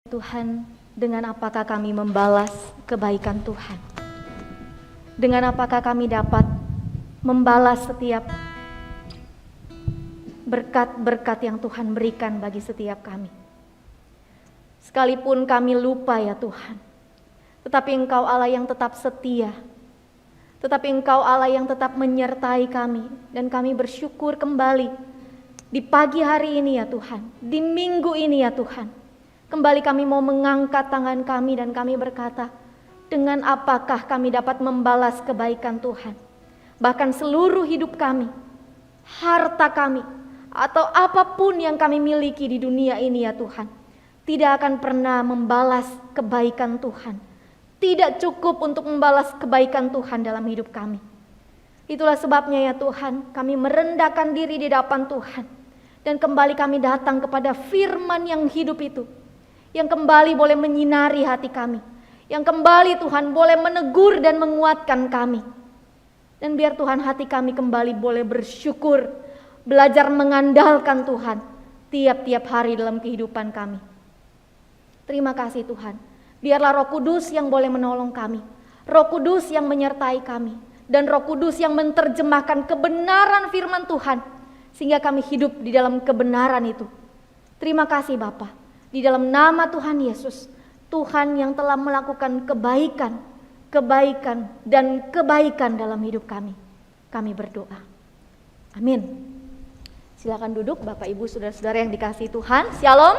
Tuhan, dengan apakah kami membalas kebaikan Tuhan? Dengan apakah kami dapat membalas setiap berkat-berkat yang Tuhan berikan bagi setiap kami? Sekalipun kami lupa ya Tuhan, tetapi Engkau Allah yang tetap setia, tetapi Engkau Allah yang tetap menyertai kami, dan kami bersyukur kembali di pagi hari ini ya Tuhan, di minggu ini ya Tuhan. Kembali kami mau mengangkat tangan kami dan kami berkata, dengan apakah kami dapat membalas kebaikan Tuhan? Bahkan seluruh hidup kami, harta kami, atau apapun yang kami miliki di dunia ini ya Tuhan, tidak akan pernah membalas kebaikan Tuhan. Tidak cukup untuk membalas kebaikan Tuhan dalam hidup kami. Itulah sebabnya ya Tuhan, kami merendahkan diri di hadapan Tuhan. Dan kembali kami datang kepada firman yang hidup itu, yang kembali boleh menyinari hati kami, yang kembali Tuhan boleh menegur dan menguatkan kami. Dan biar Tuhan hati kami kembali boleh bersyukur, belajar mengandalkan Tuhan tiap-tiap hari dalam kehidupan kami. Terima kasih Tuhan, biarlah Roh Kudus yang boleh menolong kami, Roh Kudus yang menyertai kami, dan Roh Kudus yang menerjemahkan kebenaran firman Tuhan, sehingga kami hidup di dalam kebenaran itu. Terima kasih Bapa. Di dalam nama Tuhan Yesus, Tuhan yang telah melakukan kebaikan, dan kebaikan dalam hidup kami. Kami berdoa. Amin. Silakan duduk Bapak Ibu Saudara-saudara yang dikasihi Tuhan. Shalom.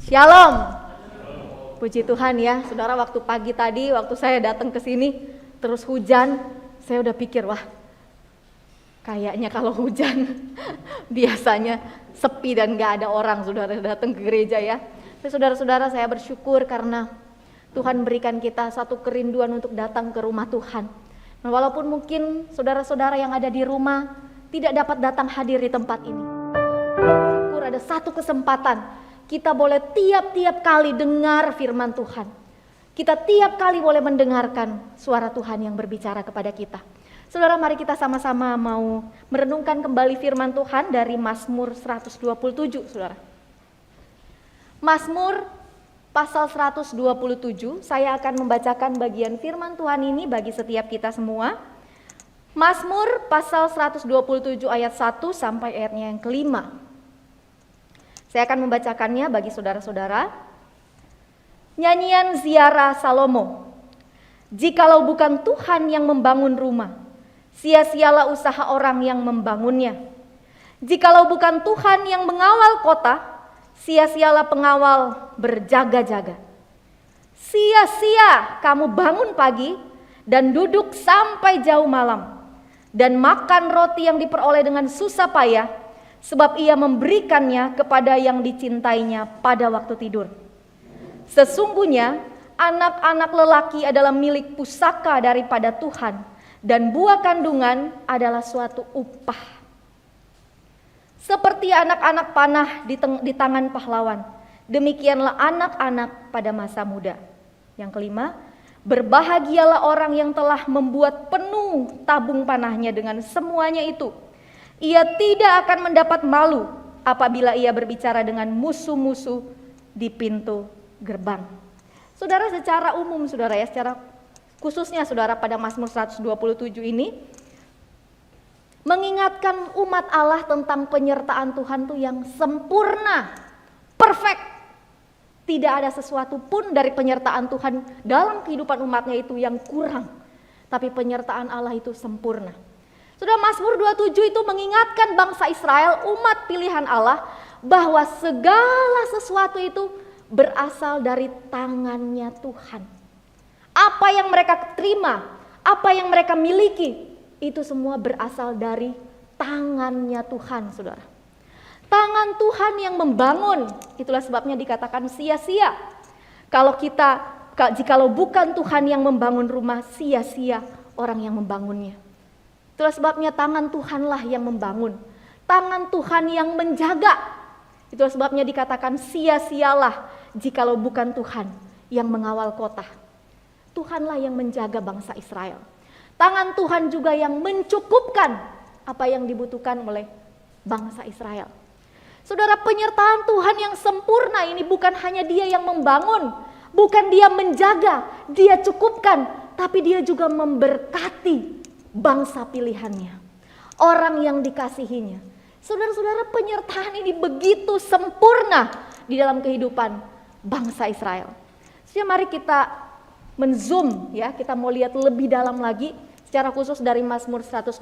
Shalom. Puji Tuhan ya, Saudara, waktu pagi tadi waktu saya datang ke sini terus hujan, saya udah pikir wah, kayaknya kalau hujan biasanya sepi dan gak ada orang saudara datang ke gereja ya. Tapi saudara-saudara, saya bersyukur karena Tuhan berikan kita satu kerinduan untuk datang ke rumah Tuhan. Nah, walaupun mungkin saudara-saudara yang ada di rumah tidak dapat datang hadir di tempat ini, syukur ada satu kesempatan kita boleh tiap-tiap kali dengar firman Tuhan. Kita tiap kali boleh mendengarkan suara Tuhan yang berbicara kepada kita. Saudara, mari kita sama-sama mau merenungkan kembali firman Tuhan dari Mazmur 127, Saudara. Mazmur pasal 127, saya akan membacakan bagian firman Tuhan ini bagi setiap kita semua. Mazmur pasal 127 ayat 1 sampai ayatnya yang kelima. Saya akan membacakannya bagi saudara-saudara. Nyanyian Ziarah Salomo. Jikalau bukan Tuhan yang membangun rumah, sia-sialah usaha orang yang membangunnya. Jikalau bukan Tuhan yang mengawal kota, sia-sialah pengawal berjaga-jaga. Sia-sia kamu bangun pagi dan duduk sampai jauh malam, dan makan roti yang diperoleh dengan susah payah, sebab ia memberikannya kepada yang dicintainya pada waktu tidur. Sesungguhnya anak-anak lelaki adalah milik pusaka daripada Tuhan, dan buah kandungan adalah suatu upah. Seperti anak-anak panah di tangan pahlawan, demikianlah anak-anak pada masa muda. Yang kelima, berbahagialah orang yang telah membuat penuh tabung panahnya dengan semuanya itu. Ia tidak akan mendapat malu apabila ia berbicara dengan musuh-musuh di pintu gerbang. Saudara, secara umum saudara ya, secara khususnya saudara pada Mazmur 127 ini mengingatkan umat Allah tentang penyertaan Tuhan tuh yang sempurna, perfect. Tidak ada sesuatu pun dari penyertaan Tuhan dalam kehidupan umatnya itu yang kurang. Tapi penyertaan Allah itu sempurna. Saudara, Mazmur 27 itu mengingatkan bangsa Israel, umat pilihan Allah, bahwa segala sesuatu itu berasal dari tangannya Tuhan. Apa yang mereka terima, apa yang mereka miliki, itu semua berasal dari tangannya Tuhan, saudara. Tangan Tuhan yang membangun, itulah sebabnya dikatakan sia-sia. Jikalau bukan Tuhan yang membangun rumah, sia-sia orang yang membangunnya. Itulah sebabnya tangan Tuhanlah yang membangun, tangan Tuhan yang menjaga. Itulah sebabnya dikatakan sia-sialah jikalau bukan Tuhan yang mengawal kota. Tuhanlah yang menjaga bangsa Israel. Tangan Tuhan juga yang mencukupkan apa yang dibutuhkan oleh bangsa Israel. Saudara, penyertaan Tuhan yang sempurna ini bukan hanya Dia yang membangun, bukan Dia menjaga, Dia cukupkan, tapi Dia juga memberkati bangsa pilihannya, orang yang dikasihinya. Saudara-saudara, penyertaan ini begitu sempurna di dalam kehidupan bangsa Israel. Jadi mari kita menzoom ya, kita mau lihat lebih dalam lagi secara khusus dari Mazmur 127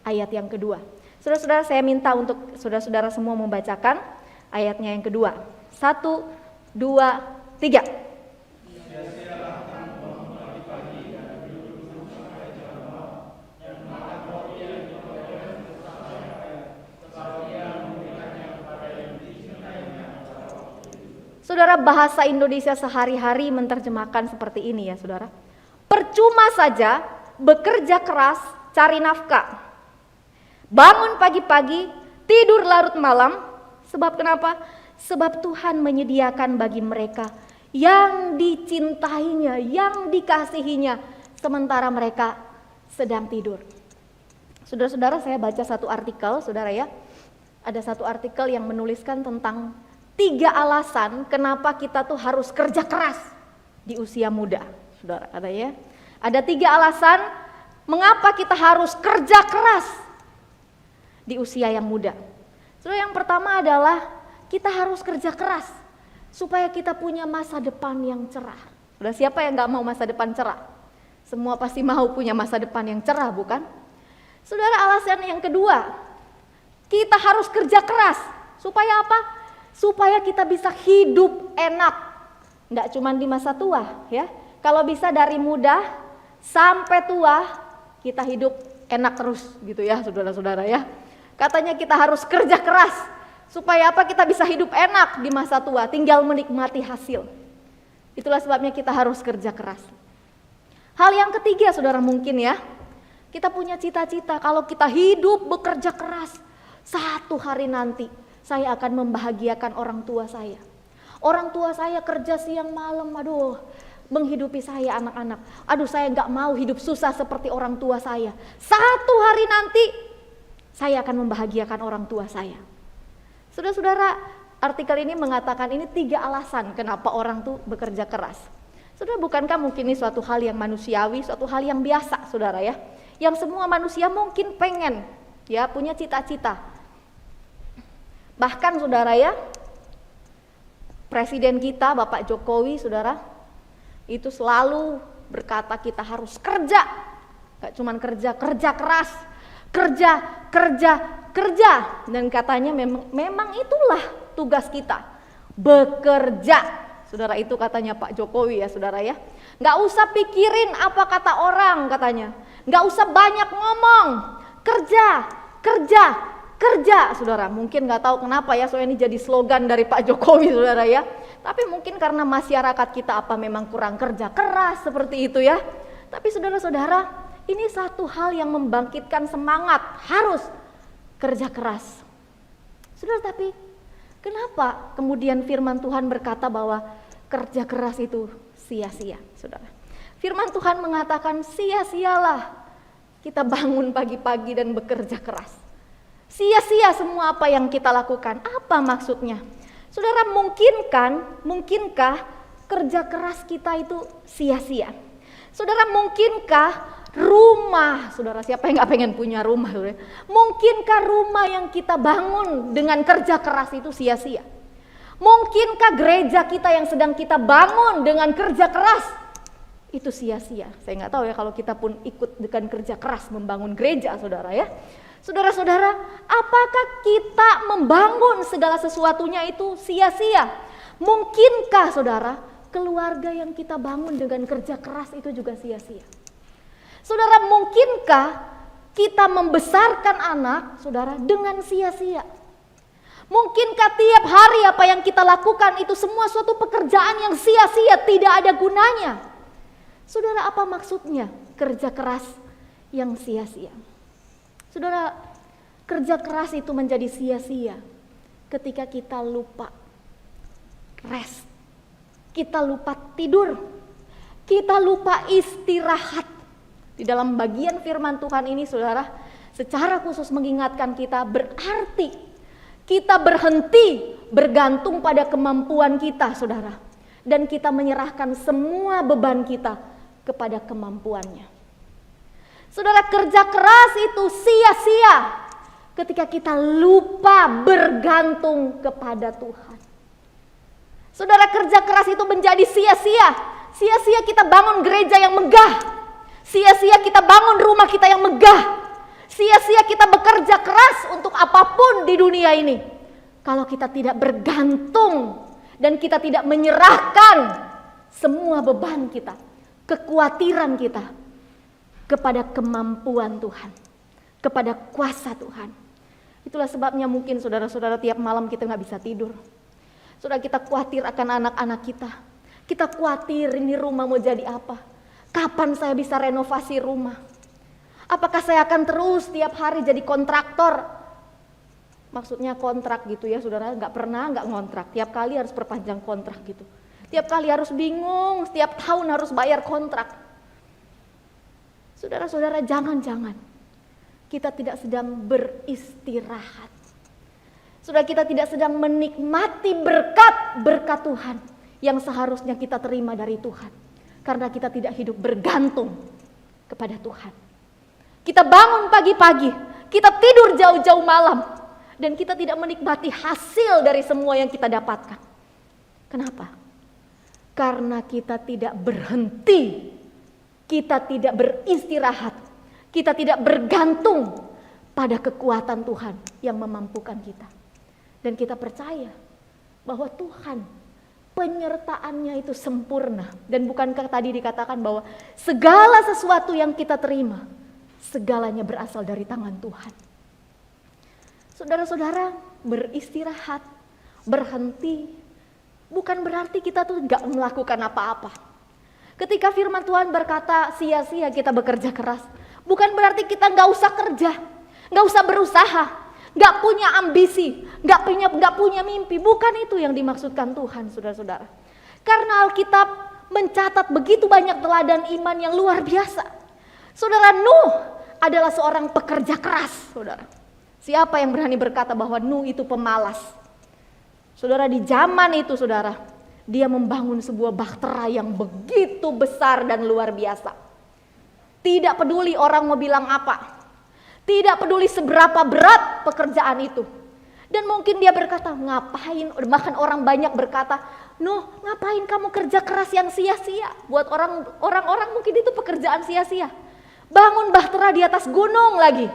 ayat yang kedua. Saudara-saudara, saya minta untuk saudara-saudara semua membacakan ayatnya yang kedua. 1, 2, 3. Saudara, bahasa Indonesia sehari-hari menerjemahkan seperti ini ya saudara. Percuma saja bekerja keras cari nafkah, bangun pagi-pagi, tidur larut malam. Sebab kenapa? Sebab Tuhan menyediakan bagi mereka yang dicintainya, yang dikasihinya, sementara mereka sedang tidur. Saudara-saudara, saya baca satu artikel, saudara ya. Ada satu artikel yang menuliskan tentang 3 alasan kenapa kita tuh harus kerja keras di usia muda. Saudara, katanya ada 3 alasan mengapa kita harus kerja keras di usia yang muda. Saudara, yang pertama adalah kita harus kerja keras supaya kita punya masa depan yang cerah. Saudara, siapa yang gak mau masa depan cerah? Semua pasti mau punya masa depan yang cerah, bukan? Saudara, alasan yang kedua, kita harus kerja keras supaya apa? Supaya kita bisa hidup enak. Gak cuma di masa tua ya. Kalau bisa dari muda sampai tua kita hidup enak terus gitu ya saudara-saudara ya. Katanya kita harus kerja keras supaya apa? Kita bisa hidup enak di masa tua, tinggal menikmati hasil. Itulah sebabnya kita harus kerja keras. Hal yang ketiga saudara, mungkin ya, kita punya cita-cita kalau kita hidup bekerja keras, satu hari nanti saya akan membahagiakan orang tua saya. Orang tua saya kerja siang malam, aduh, menghidupi saya anak-anak. Aduh, saya gak mau hidup susah seperti orang tua saya. Satu hari nanti saya akan membahagiakan orang tua saya. Saudara-saudara, artikel ini mengatakan ini 3 alasan kenapa orang tuh bekerja keras. Saudara, bukankah mungkin ini suatu hal yang manusiawi, suatu hal yang biasa saudara ya. Yang semua manusia mungkin pengen ya, punya cita-cita. Bahkan saudara ya, Presiden kita Bapak Jokowi saudara, itu selalu berkata kita harus kerja. Gak cuman kerja keras. Kerja. Dan katanya memang itulah tugas kita, bekerja. Saudara, itu katanya Pak Jokowi ya saudara ya. Gak usah pikirin apa kata orang katanya. Gak usah banyak ngomong. Kerja, saudara. Mungkin gak tahu kenapa ya, soalnya ini jadi slogan dari Pak Jokowi saudara ya. Tapi mungkin karena masyarakat kita apa memang kurang kerja keras seperti itu ya. Tapi saudara-saudara, ini satu hal yang membangkitkan semangat, harus kerja keras. Saudara, tapi kenapa kemudian firman Tuhan berkata bahwa kerja keras itu sia-sia, saudara? Firman Tuhan mengatakan sia-sialah kita bangun pagi-pagi dan bekerja keras. Sia-sia semua apa yang kita lakukan. Apa maksudnya? Saudara, mungkinkah kerja keras kita itu sia-sia? Saudara, mungkinkah rumah, saudara, siapa yang gak pengen punya rumah? Saudara? Mungkinkah rumah yang kita bangun dengan kerja keras itu sia-sia? Mungkinkah gereja kita yang sedang kita bangun dengan kerja keras itu sia-sia? Saya gak tahu ya kalau kita pun ikut dengan kerja keras membangun gereja saudara ya. Saudara-saudara, apakah kita membangun segala sesuatunya itu sia-sia? Mungkinkah saudara, keluarga yang kita bangun dengan kerja keras itu juga sia-sia? Saudara, mungkinkah kita membesarkan anak saudara dengan sia-sia? Mungkinkah tiap hari apa yang kita lakukan itu semua suatu pekerjaan yang sia-sia, tidak ada gunanya? Saudara, apa maksudnya kerja keras yang sia-sia? Saudara, kerja keras itu menjadi sia-sia ketika kita lupa rest, kita lupa tidur, kita lupa istirahat. Di dalam bagian firman Tuhan ini saudara, secara khusus mengingatkan kita berarti Kita berhenti bergantung pada kemampuan kita, saudara. Dan kita menyerahkan semua beban kita kepada kemampuannya. Saudara, kerja keras itu sia-sia ketika kita lupa bergantung kepada Tuhan. Saudara, kerja keras itu menjadi sia-sia. Sia-sia kita bangun gereja yang megah. Sia-sia kita bangun rumah kita yang megah. Sia-sia kita bekerja keras untuk apapun di dunia ini, kalau kita tidak bergantung dan kita tidak menyerahkan semua beban kita, kekhawatiran kita kepada kemampuan Tuhan, kepada kuasa Tuhan. Itulah sebabnya mungkin saudara-saudara tiap malam kita gak bisa tidur. Saudara, kita khawatir akan anak-anak kita. Kita khawatir ini rumah mau jadi apa. Kapan saya bisa renovasi rumah? Apakah saya akan terus tiap hari jadi kontraktor? Maksudnya kontrak gitu ya saudara, gak ngontrak. Tiap kali harus perpanjang kontrak gitu. Tiap kali harus bingung, setiap tahun harus bayar kontrak. Saudara-saudara, jangan-jangan kita tidak sedang beristirahat. Saudara, kita tidak sedang menikmati berkat Tuhan yang seharusnya kita terima dari Tuhan. Karena kita tidak hidup bergantung kepada Tuhan. Kita bangun pagi-pagi, kita tidur jauh-jauh malam, dan kita tidak menikmati hasil dari semua yang kita dapatkan. Kenapa? Karena kita tidak berhenti, kita tidak beristirahat, kita tidak bergantung pada kekuatan Tuhan yang memampukan kita. Dan kita percaya bahwa Tuhan penyertaannya itu sempurna. Dan bukankah tadi dikatakan bahwa segala sesuatu yang kita terima, segalanya berasal dari tangan Tuhan. Saudara-saudara, beristirahat, berhenti, bukan berarti kita tuh gak melakukan apa-apa. Ketika firman Tuhan berkata sia-sia kita bekerja keras, bukan berarti kita gak usah kerja, gak usah berusaha, gak punya ambisi, gak punya mimpi. Bukan itu yang dimaksudkan Tuhan, saudara-saudara. Karena Alkitab mencatat begitu banyak teladan iman yang luar biasa. Saudara, Nuh adalah seorang pekerja keras, saudara. Siapa yang berani berkata bahwa Nuh itu pemalas? Saudara, di zaman itu saudara, dia membangun sebuah bahtera yang begitu besar dan luar biasa. Tidak peduli orang mau bilang apa. Tidak peduli seberapa berat pekerjaan itu. Dan mungkin dia berkata, ngapain? Bahkan orang banyak berkata, Nuh, ngapain kamu kerja keras yang sia-sia? Buat orang-orang mungkin itu pekerjaan sia-sia. Bangun bahtera di atas gunung lagi.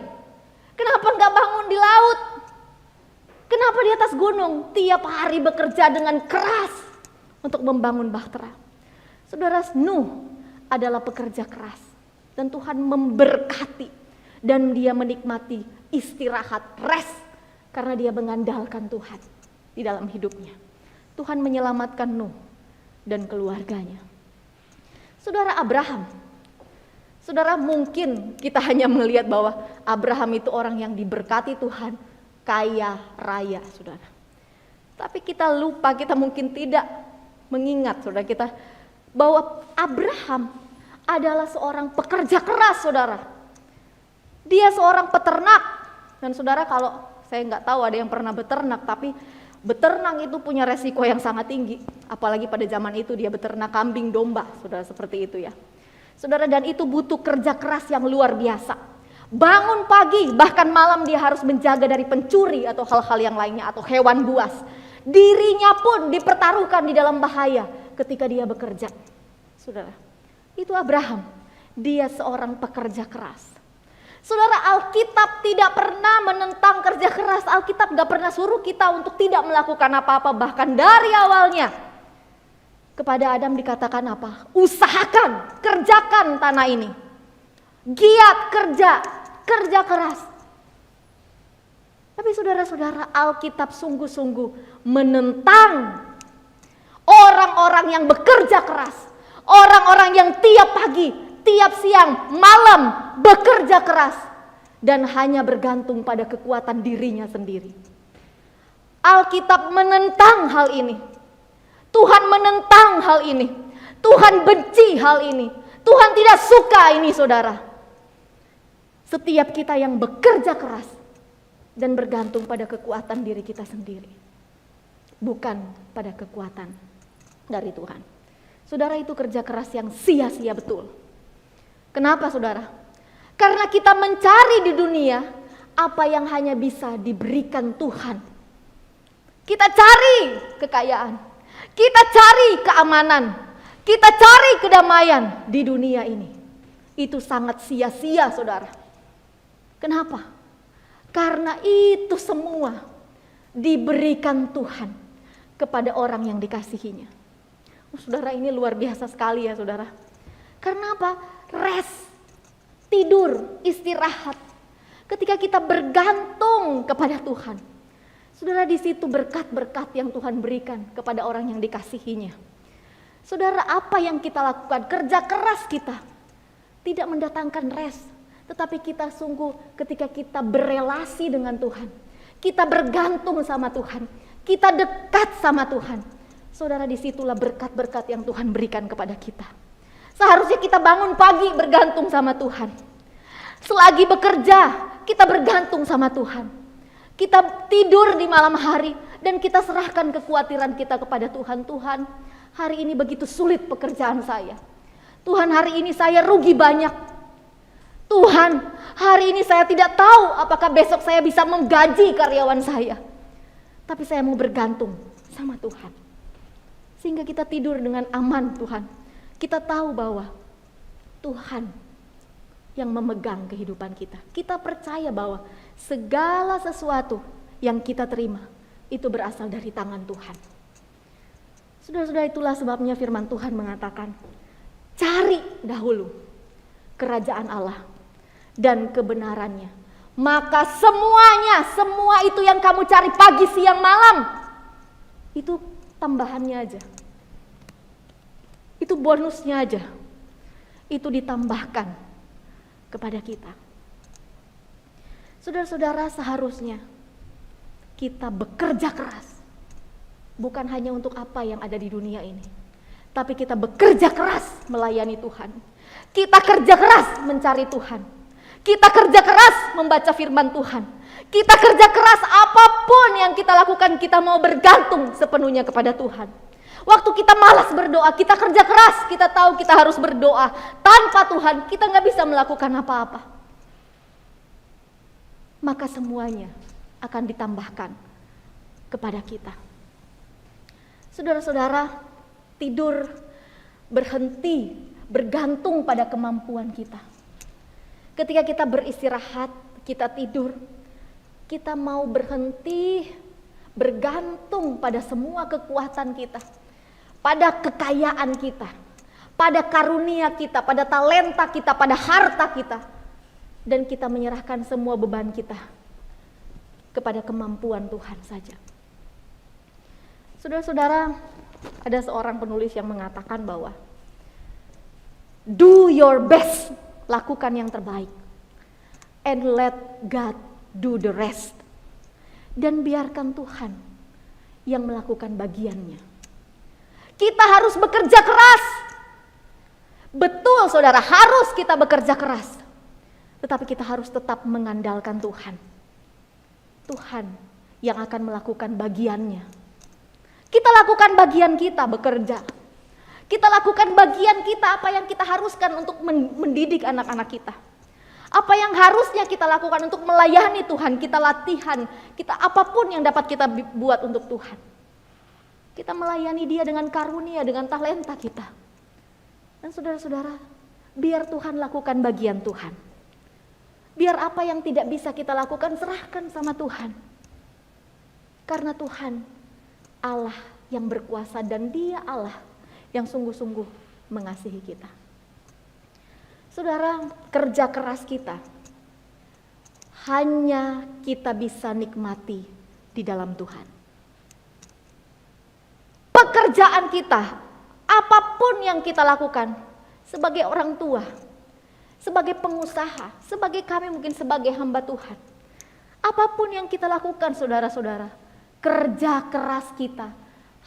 Kenapa nggak bangun di laut? Kenapa di atas gunung? Tiap hari bekerja dengan keras untuk membangun bahtera. Saudara, Nuh adalah pekerja keras. Dan Tuhan memberkati. Dan dia menikmati istirahat, rest. Karena dia mengandalkan Tuhan di dalam hidupnya. Tuhan menyelamatkan Nuh dan keluarganya. Saudara, Abraham. Saudara, mungkin kita hanya melihat bahwa Abraham itu orang yang diberkati Tuhan, kaya raya, saudara. Tapi kita lupa, kita mungkin tidak mengingat, saudara, kita bahwa Abraham adalah seorang pekerja keras, saudara. Dia seorang peternak. Dan saudara, kalau saya nggak tahu ada yang pernah beternak, tapi beternak itu punya resiko yang sangat tinggi. Apalagi pada zaman itu dia beternak kambing, domba, saudara, seperti itu ya. Saudara, dan itu butuh kerja keras yang luar biasa. Bangun pagi, bahkan malam dia harus menjaga dari pencuri atau hal-hal yang lainnya atau hewan buas. Dirinya pun dipertaruhkan di dalam bahaya ketika dia bekerja. Saudara, itu Abraham. Dia seorang pekerja keras. Saudara, Alkitab tidak pernah menentang kerja keras. Alkitab gak pernah suruh kita untuk tidak melakukan apa-apa. Bahkan dari awalnya kepada Adam dikatakan apa? Usahakan, kerjakan tanah ini. Giat kerja keras. Tapi saudara-saudara, Alkitab sungguh-sungguh menentang orang-orang yang bekerja keras. Orang-orang yang tiap pagi, tiap siang, malam bekerja keras. Dan hanya bergantung pada kekuatan dirinya sendiri. Alkitab menentang hal ini. Tuhan menentang hal ini. Tuhan benci hal ini. Tuhan tidak suka ini, saudara. Setiap kita yang bekerja keras dan bergantung pada kekuatan diri kita sendiri, bukan pada kekuatan dari Tuhan. Saudara, itu kerja keras yang sia-sia betul. Kenapa saudara? Karena kita mencari di dunia apa yang hanya bisa diberikan Tuhan. Kita cari kekayaan, kita cari keamanan, kita cari kedamaian di dunia ini. Itu sangat sia-sia saudara. Kenapa? Karena itu semua diberikan Tuhan kepada orang yang dikasihinya. Saudara, ini luar biasa sekali ya saudara. Karena apa? Rest, tidur, istirahat. Ketika kita bergantung kepada Tuhan, saudara, di situ berkat-berkat yang Tuhan berikan kepada orang yang dikasihinya. Saudara, apa yang kita lakukan? Kerja keras kita tidak mendatangkan rest, tetapi kita sungguh ketika kita berelasi dengan Tuhan, kita bergantung sama Tuhan, kita dekat sama Tuhan. Saudara, disitulah berkat-berkat yang Tuhan berikan kepada kita. Seharusnya kita bangun pagi bergantung sama Tuhan. Selagi bekerja, kita bergantung sama Tuhan. Kita tidur di malam hari dan kita serahkan kekhawatiran kita kepada Tuhan. Tuhan, hari ini begitu sulit pekerjaan saya. Tuhan, hari ini saya rugi banyak. Tuhan, hari ini saya tidak tahu apakah besok saya bisa menggaji karyawan saya. Tapi saya mau bergantung sama Tuhan. Sehingga kita tidur dengan aman Tuhan. Kita tahu bahwa Tuhan yang memegang kehidupan kita. Kita percaya bahwa segala sesuatu yang kita terima itu berasal dari tangan Tuhan. Saudara-saudara, itulah sebabnya firman Tuhan mengatakan, cari dahulu kerajaan Allah dan kebenarannya. Maka semuanya, semua itu yang kamu cari pagi, siang, malam, itu tambahannya aja. Itu bonusnya aja. Itu ditambahkan kepada kita. Saudara-saudara, seharusnya kita bekerja keras. Bukan hanya untuk apa yang ada di dunia ini, tapi kita bekerja keras melayani Tuhan. Kita kerja keras mencari Tuhan. Kita kerja keras membaca firman Tuhan. Kita kerja keras apapun yang kita lakukan, kita mau bergantung sepenuhnya kepada Tuhan. Waktu kita malas berdoa, kita kerja keras, kita tahu kita harus berdoa. Tanpa Tuhan kita gak bisa melakukan apa-apa. Maka semuanya akan ditambahkan kepada kita. Saudara-saudara, tidur berhenti bergantung pada kemampuan kita. Ketika kita beristirahat, kita tidur, kita mau berhenti bergantung pada semua kekuatan kita, pada kekayaan kita, pada karunia kita, pada talenta kita, pada harta kita, dan kita menyerahkan semua beban kita kepada kemampuan Tuhan saja. Saudara-saudara, ada seorang penulis yang mengatakan bahwa do your best, lakukan yang terbaik, and let God do the rest, dan biarkan Tuhan yang melakukan bagiannya. Kita harus bekerja keras. Betul saudara, harus kita bekerja keras. Tetapi kita harus tetap mengandalkan Tuhan. Tuhan yang akan melakukan bagiannya. Kita lakukan bagian kita bekerja. Kita lakukan bagian kita, apa yang kita haruskan untuk mendidik anak-anak kita. Apa yang harusnya kita lakukan untuk melayani Tuhan, kita latihan, kita apapun yang dapat kita buat untuk Tuhan. Kita melayani Dia dengan karunia, dengan talenta kita. Dan saudara-saudara, biar Tuhan lakukan bagian Tuhan. Biar apa yang tidak bisa kita lakukan, serahkan sama Tuhan. Karena Tuhan Allah yang berkuasa dan Dia Allah yang sungguh-sungguh mengasihi kita. Saudara, kerja keras kita hanya kita bisa nikmati di dalam Tuhan. Pekerjaan kita, apapun yang kita lakukan sebagai orang tua, sebagai pengusaha, sebagai kami mungkin sebagai hamba Tuhan. Apapun yang kita lakukan saudara-saudara, kerja keras kita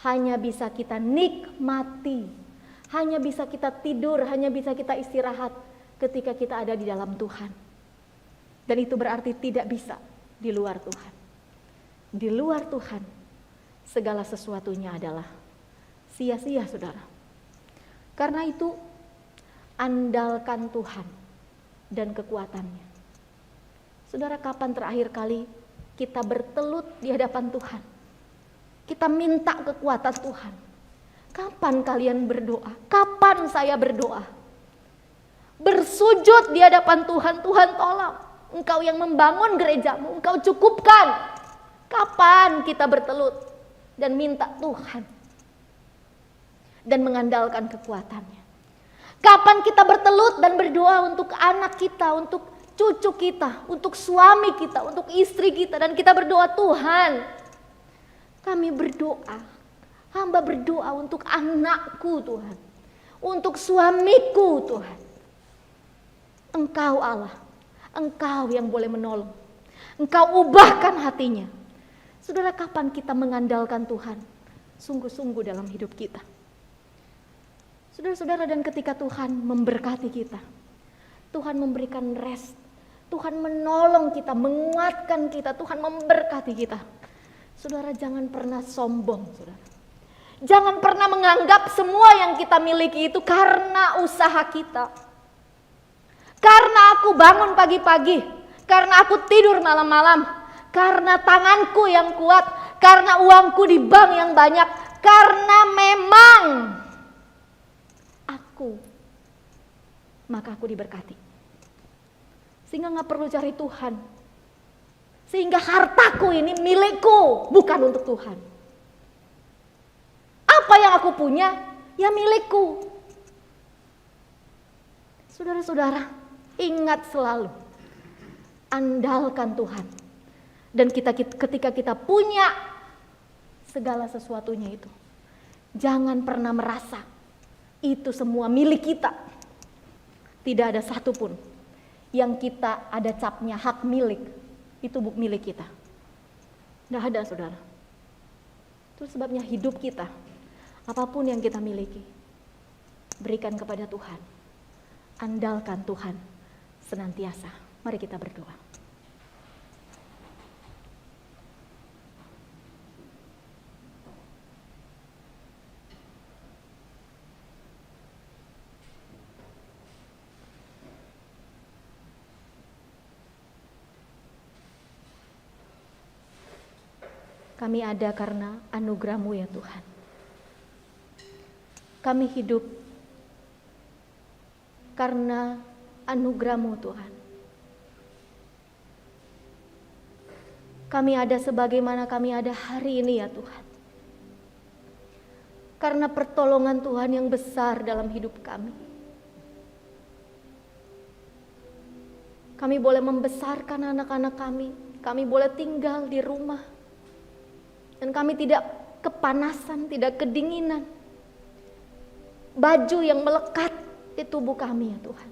hanya bisa kita nikmati, hanya bisa kita tidur, hanya bisa kita istirahat ketika kita ada di dalam Tuhan. Dan itu berarti tidak bisa di luar Tuhan. Di luar Tuhan, segala sesuatunya adalah sia-sia, saudara. Karena itu, andalkan Tuhan dan kekuatannya. Saudara, kapan terakhir kali kita bertelut di hadapan Tuhan? Kita minta kekuatan Tuhan. Kapan kalian berdoa? Kapan saya berdoa? Bersujud di hadapan Tuhan, Tuhan tolong. Engkau yang membangun gerejamu, Engkau cukupkan. Kapan kita bertelut dan minta Tuhan dan mengandalkan kekuatannya? Kapan kita bertelut dan berdoa untuk anak kita, untuk cucu kita, untuk suami kita, untuk istri kita, dan kita berdoa, Tuhan, kami berdoa, hamba berdoa untuk anakku Tuhan, untuk suamiku Tuhan. Engkau Allah, Engkau yang boleh menolong. Engkau ubahkan hatinya. Saudara, kapan kita mengandalkan Tuhan sungguh-sungguh dalam hidup kita? Saudara-saudara, dan ketika Tuhan memberkati kita, Tuhan memberikan rest, Tuhan menolong kita, menguatkan kita, Tuhan memberkati kita. Saudara, jangan pernah sombong, saudara. Jangan pernah menganggap semua yang kita miliki itu karena usaha kita. Karena aku bangun pagi-pagi, karena aku tidur malam-malam, karena tanganku yang kuat, karena uangku di bank yang banyak, karena memang aku, maka aku diberkati. Sehingga gak perlu cari Tuhan. Sehingga hartaku ini milikku, bukan untuk Tuhan. Apa yang aku punya, ya milikku. Saudara-saudara, ingat selalu, andalkan Tuhan. Dan ketika kita punya segala sesuatunya itu, jangan pernah merasa itu semua milik kita. Tidak ada satupun yang kita ada capnya hak milik, itu bukan milik kita. Tidak ada, saudara. Itu sebabnya hidup kita, apapun yang kita miliki, berikan kepada Tuhan. Andalkan Tuhan senantiasa. Mari kita berdoa. Kami ada karena anugerah-Mu ya Tuhan. Kami hidup karena anugerah-Mu Tuhan. Kami ada sebagaimana kami ada hari ini ya Tuhan. Karena pertolongan Tuhan yang besar dalam hidup kami. Kami boleh membesarkan anak-anak kami boleh tinggal di rumah. Dan kami tidak kepanasan, tidak kedinginan. Baju yang melekat di tubuh kami ya Tuhan.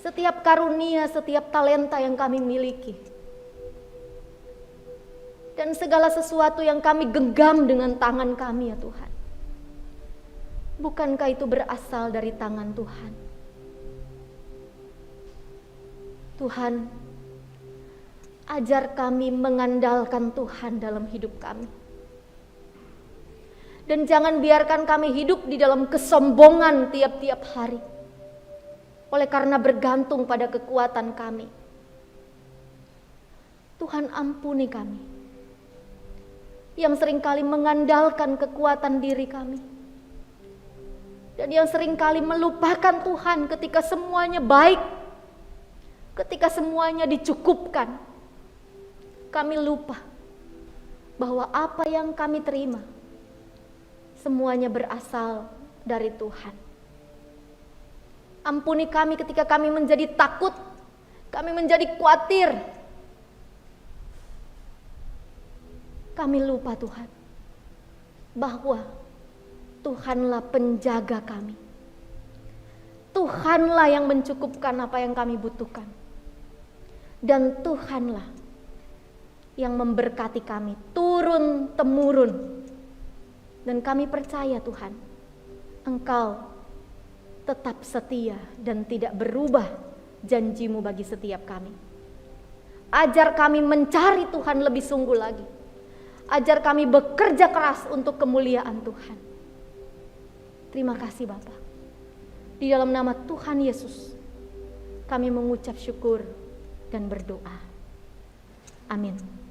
Setiap karunia, setiap talenta yang kami miliki. Dan segala sesuatu yang kami genggam dengan tangan kami ya Tuhan. Bukankah itu berasal dari tangan Tuhan? Tuhan, ajar kami mengandalkan Tuhan dalam hidup kami. Dan jangan biarkan kami hidup di dalam kesombongan tiap-tiap hari. Oleh karena bergantung pada kekuatan kami. Tuhan, ampuni kami. Yang seringkali mengandalkan kekuatan diri kami. Dan yang seringkali melupakan Tuhan ketika semuanya baik. Ketika semuanya dicukupkan. Kami lupa bahwa apa yang kami terima semuanya berasal dari Tuhan. Ampuni kami ketika kami menjadi takut, kami menjadi khawatir. Kami lupa Tuhan bahwa Tuhanlah penjaga kami. Tuhanlah yang mencukupkan apa yang kami butuhkan. Dan Tuhanlah yang memberkati kami turun-temurun. Dan kami percaya Tuhan, Engkau tetap setia dan tidak berubah janji-Mu bagi setiap kami. Ajar kami mencari Tuhan lebih sungguh lagi. Ajar kami bekerja keras untuk kemuliaan Tuhan. Terima kasih Bapa. Di dalam nama Tuhan Yesus, kami mengucap syukur dan berdoa. Amin.